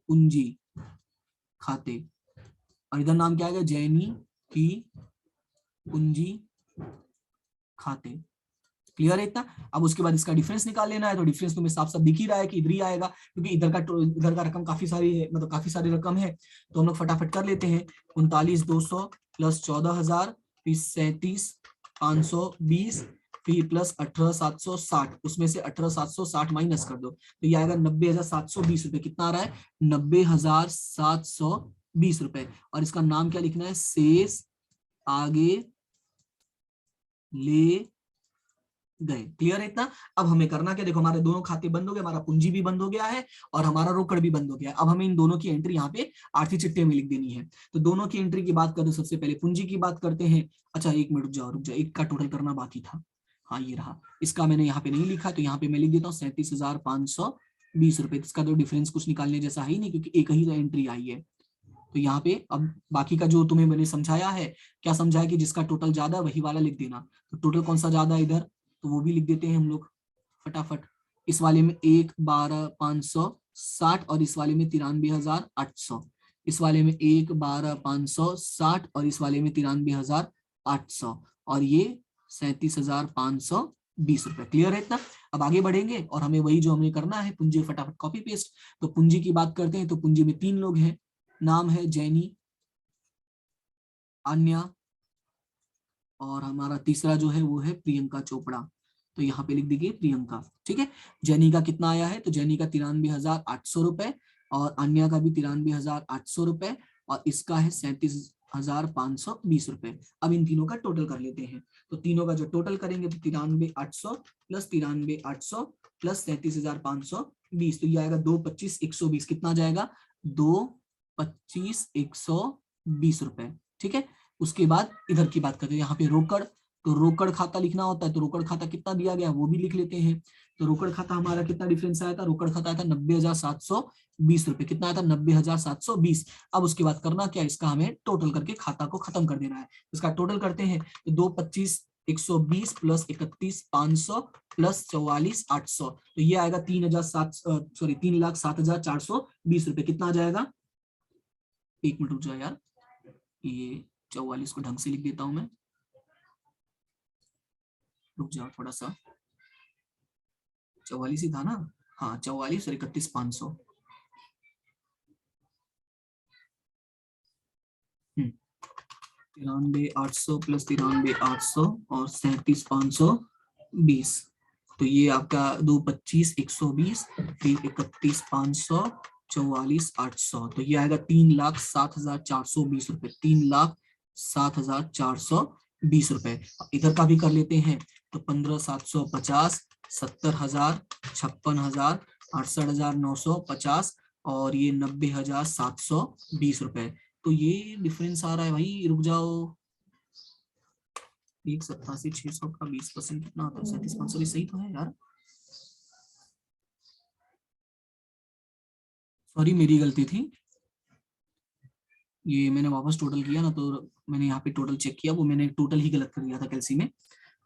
पूंजी खाते, और इधर नाम क्या आएगा, जैनी की पूंजी खाते। क्लियर है इतना। अब उसके बाद इसका डिफरेंस निकाल लेना है, तो डिफरेंस तुम्हें साफ साफ दिख ही रहा है कि इधर ही आएगा, क्योंकि इधर का रकम काफी सारी है, मतलब काफी सारी रकम है। तो हम लोग फटाफट कर लेते हैं, 39,200 प्लस 14,000 फिर 37,520 फिर प्लस 18,760, उसमें से 18,760 माइनस कर दो तो ये आएगा 90,720 रुपए। कितना आ रहा है, 90,720 रुपए। और इसका नाम क्या लिखना है, शेष आगे ले गए। क्लियर है इतना। अब हमें करना क्या, देखो हमारे दोनों खाते बंद हो गए, हमारा पूंजी भी बंद हो गया है और हमारा रोकड़ भी बंद हो गया है। अब हमें इन दोनों की एंट्री यहाँ पे आर्थिक चिट्ठे में लिख देनी है। तो दोनों की एंट्री की बात करते, सबसे पहले पूंजी की बात करते हैं। अच्छा एक मिनट रुक जाओ, एक का टोटल करना बाकी था। हाँ ये रहा, इसका मैंने यहाँ पे नहीं लिखा तो यहाँ पे मैं लिख देता हूँ 37,520 रुपए। इसका तो डिफरेंस कुछ निकालने जैसा है ही नहीं, क्योंकि एक ही तो एंट्री आई है। तो यहाँ पे अब बाकी का जो तुम्हें मैंने समझाया है, क्या समझाया कि जिसका टोटल ज्यादा है वही वाला लिख देना। तो टोटल कौन सा ज्यादा है इधर, तो वो भी लिख देते हैं हम लोग फटाफट। इस वाले में 1,12,560 और इस वाले में 93,800। इस वाले में 1,12,560 और इस वाले में 93,800, और ये 37,520 रुपए। क्लियर है इतना। अब आगे बढ़ेंगे और हमें वही जो हमें करना है, पूंजी फटाफट कॉपी पेस्ट। तो पूंजी की बात करते हैं, तो पूंजी में 3 लोग हैं, नाम है जैनी, अन्य, और हमारा तीसरा जो है वो है प्रियंका चोपड़ा। तो यहाँ पे लिख दीजिए प्रियंका। ठीक है, जैनी का कितना आया है, तो जैनी का 93,800 रुपए, और अन्य का भी 93,800 रुपए, और इसका है 37,520 रुपए। अब इन तीनों का टोटल कर लेते हैं। तो तीनों का जो टोटल करेंगे तो 93,800 प्लस 93,800 प्लस 37,520, तो ये आएगा 225,120। कितना जाएगा, 225,120। ₹20। ठीक है, उसके बाद इधर की बात करते हैं, यहाँ पे रोकड़, तो रोकड़ खाता लिखना होता है, तो रोकड़ खाता कितना दिया गया वो भी लिख लेते हैं। तो रोकड़ खाता हमारा कितना डिफरेंस आया था, रोकड़ खाता आया था ₹90,720। कितना आया था, 90,720। अब उसके बाद करना क्या, इसका हमें टोटल करके खाता को खत्म कर देना है। इसका टोटल करते हैं, तो 2 25 120 प्लस 31 500 प्लस 44 800, तो ये आएगा 3,07,420 कितना आ जाएगा, एक मिनट रुक जाओ यार, ये 44 को ढंग से लिख देता हूं मैं, रुक जाओ थोड़ा सा, 44 ही था ना, हाँ 44 और 31 500, 93,800 प्लस 93,800 और 37,520, तो ये आपका 2 25 120 फिर 31 500 44 800, तो ये आएगा 3,07,420 3,07,420। इधर का भी कर लेते हैं, तो 15,750 70,000 56,000 68,950 और ये 90,720। तो ये डिफरेंस आ रहा है भाई, रुक जाओ, 1,87,600 का 20% कितना होता है, 37,500 भी सही तो है यार, सॉरी मेरी गलती थी, ये मैंने वापस टोटल किया ना, तो मैंने यहाँ पे टोटल चेक किया, वो मैंने टोटल ही गलत कर दिया था कैलसी में।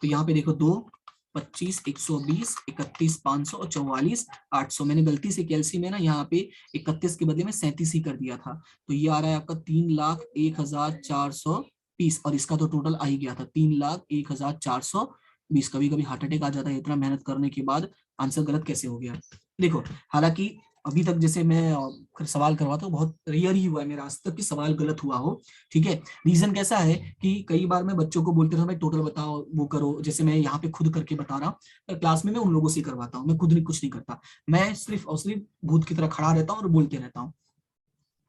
तो यहाँ पे देखो 2 25 120 31 500 और 44 800, मैंने गलती से कैलसी में ना यहाँ पे 31 के बदले में 37 ही कर दिया था, तो ये आ रहा है आपका 3,01,420, और इसका तो टोटल आ ही गया था 3,01,420। कभी कभी हार्ट अटैक आ जाता है इतना मेहनत करने के बाद, आंसर गलत कैसे हो गया। देखो हालांकि अभी तक जैसे मैं सवाल करवाता हूँ, बहुत रेयर ही हुआ है मेरा आज तक कि सवाल गलत हुआ हो। ठीक है, रीजन कैसा है कि कई बार मैं बच्चों को बोलते रहता हूँ भाई टोटल बताओ वो करो, जैसे मैं यहाँ पे खुद करके बता रहा हूँ, क्लास में मैं उन लोगों से करवाता हूँ, मैं खुद नहीं कुछ नहीं करता, मैं सिर्फ और सिर्फ भूत की तरह खड़ा रहता हूँ और बोलते रहता हूँ।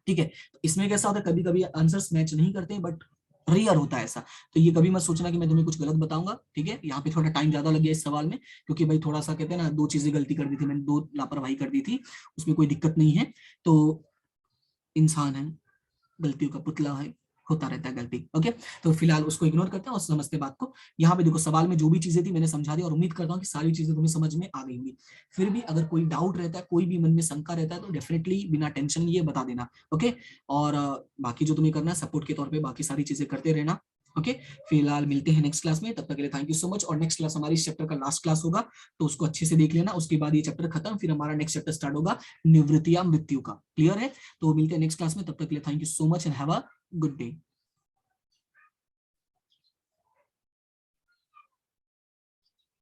ठीक है, तो इसमें कैसा होता है कभी कभी आंसर्स मैच नहीं करते, बट रेयर होता है ऐसा। तो ये कभी मत सोचना कि मैं तुम्हें कुछ गलत बताऊंगा। ठीक है, यहाँ पे थोड़ा टाइम ज्यादा लग गया इस सवाल में, क्योंकि भाई थोड़ा सा कहते हैं ना, 2 चीजें गलती कर दी थी मैंने, 2 लापरवाही कर दी थी, उसमें कोई दिक्कत नहीं है। तो इंसान है, गलतियों का पुतला है, होता रहता है गलती। ओके, तो फिलहाल उसको इग्नोर करते हैं और समझते बात को। यहाँ पे देखो सवाल में जो भी चीजें थी मैंने समझा दी, और उम्मीद करता हूँ कि सारी चीजें तुम्हें समझ में आ गई होंगी। फिर भी अगर कोई डाउट रहता है, कोई भी मन में शंका रहता है, तो डेफिनेटली बिना टेंशन लिए बता देना। ओके, और बाकी जो तुम्हें करना है सपोर्ट के तौर पर बाकी सारी चीजें करते रहना। ओके, फिलहाल मिलते हैं नेक्स्ट क्लास में, तब तक के लिए थैंक यू सो मच। और नेक्स्ट क्लास हमारी इस चैप्टर का लास्ट क्लास होगा, तो उसको अच्छे से देख लेना, उसके बाद ये चैप्टर खत्म, फिर हमारा नेक्स्ट चैप्टर स्टार्ट होगा निवृत्तिया मृत्यु का। क्लियर है, तो मिलते हैं नेक्स्ट क्लास में, तब तक के लिए thank you so much and have a good day.